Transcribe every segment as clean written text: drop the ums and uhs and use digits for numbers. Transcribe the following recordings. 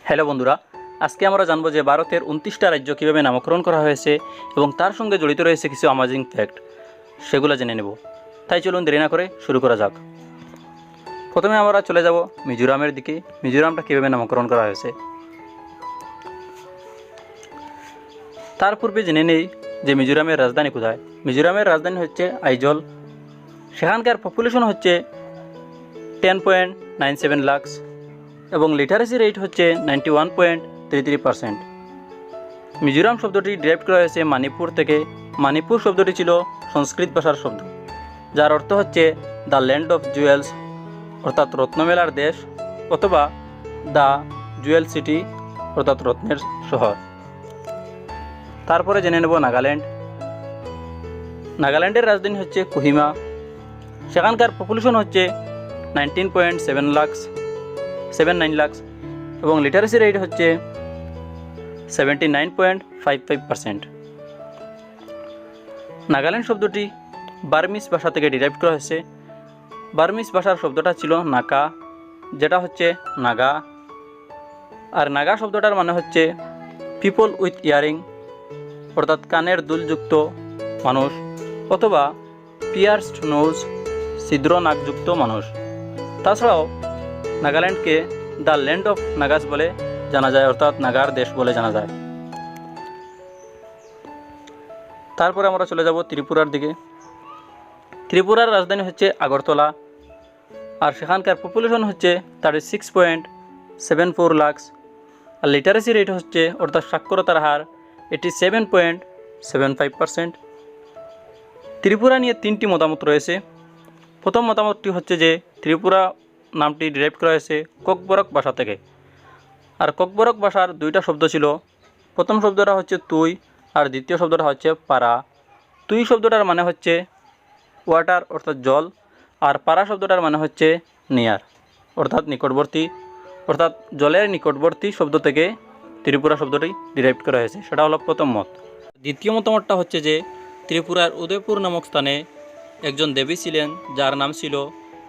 Hello বন্ধুরা, আজকে আমরা জানবো যে ভারতের 29টা রাজ্য কীভাবে নামকরণ করা হয়েছে এবং তার সঙ্গে জড়িত রয়েছে কিছু অ্যামেজিং ফ্যাক্ট, সেগুলো জেনে নেব। তাই চলুন দেরি না করে শুরু করা যাক। প্রথমে আমরা চলে যাব মিজোরামের দিকে। মিজোরামটা কীভাবে নামকরণ করা হয়েছে তার পূর্বে জেনে নেই যে মিজোরামের রাজধানী কোথায়। মিজোরামের রাজধানী হচ্ছে আইজল। সেখানকার পপুলেশন হচ্ছে 10.97 লাখ এবং লিটারেসি রেট হচ্ছে 91.33%। মিজোরাম শব্দটি ডিরাইভ করা হয়েছে মণিপুর থেকে। মণিপুর শব্দটি ছিল সংস্কৃত ভাষার শব্দ, যার অর্থ হচ্ছে দ্য ল্যান্ড অফ জুয়েলস, অর্থাৎ রত্নমেলার দেশ, অথবা দ্য জুয়েল সিটি, অর্থাৎ রত্নের শহর। তারপরে জেনে নেব নাগাল্যান্ড। নাগাল্যান্ডের রাজধানী হচ্ছে কোহিমা। সেখানকার পপুলেশন হচ্ছে 19.79 লাখ এবং লিটারেসি রেট হচ্ছে 79.55%। নাগাল্যান্ড শব্দটি বার্মিস ভাষা থেকে ডিরাইভ করা হয়েছে। বার্মিস ভাষার শব্দটা ছিল নাকা, যেটা হচ্ছে নাগা, আর নাগা শব্দটার মানে হচ্ছে পিপল উইথ ইয়ারিং, অর্থাৎ কানের দুলযুক্ত মানুষ, অথবা পিয়ার্সড নোজ, ছিদ্র নাকযুক্ত মানুষ। তাছাড়াও নাগাল্যান্ডকে দ্য ল্যান্ড অফ নাগাস বলে জানা যায়, অর্থাৎ নাগার দেশ বলে জানা যায়। তারপরে আমরা চলে যাব ত্রিপুরার দিকে। ত্রিপুরার রাজধানী হচ্ছে আগরতলা, আর সেখানকার পপুলেশন হচ্ছে 36.74 লাখ, আর লিটারেসি রেট হচ্ছে, অর্থাৎ সাক্ষরতার হার 87.75%। ত্রিপুরা নিয়ে 3টি মতামত রয়েছে। প্রথম মতামতটি হচ্ছে যে ত্রিপুরা নামটি ডিরাইভ করা হয়েছে ককবরক ভাষা থেকে, আর ককবরক ভাষার 2টা শব্দ ছিল। প্রথম শব্দটা হচ্ছে তুই, আর দ্বিতীয় শব্দটা হচ্ছে পারা। তুই শব্দটার মানে হচ্ছে ওয়াটার, অর্থাৎ জল, আর পারা শব্দটার মানে হচ্ছে নিয়ার, অর্থাৎ নিকটবর্তী, অর্থাৎ জলের নিকটবর্তী শব্দ থেকে ত্রিপুরা শব্দটি ডিরাইভ করা হয়েছে। সেটা হলো প্রথম মত। দ্বিতীয় মতামতটা হচ্ছে যে ত্রিপুরার উদয়পুর নামক স্থানে একজন দেবী ছিলেন, যার নাম ছিল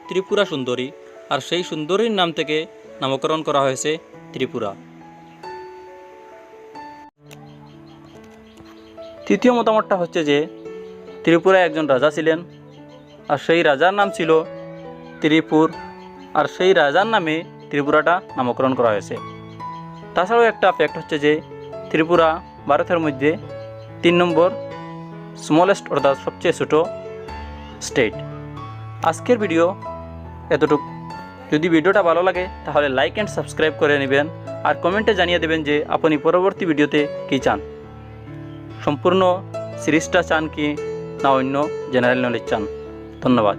ত্রিপুরা সুন্দরী, আর সেই সুন্দরীর নাম থেকে নামকরণ করা হয়েছে ত্রিপুরা। তৃতীয় মতামতটা হচ্ছে যে ত্রিপুরায় একজন রাজা ছিলেন, আর সেই রাজার নাম ছিল ত্রিপুর, আর সেই রাজার নামে ত্রিপুরাটা নামকরণ করা হয়েছে। তাছাড়াও একটা ফ্যাক্ট হচ্ছে যে ত্রিপুরা ভারতের মধ্যে 3 নম্বর স্মলেস্ট, অর্থাৎ সবচেয়ে ছোটো স্টেট। আজকের ভিডিও এতটুকু। যদি ভিডিওটা ভালো লাগে তাহলে লাইক অ্যান্ড সাবস্ক্রাইব করে নেবেন, আর কমেন্টে জানিয়ে দেবেন যে আপনি পরবর্তী ভিডিওতে কী চান। সম্পূর্ণ সিরিজটা চান কি না অন্য জেনারেল নলেজ চান। ধন্যবাদ।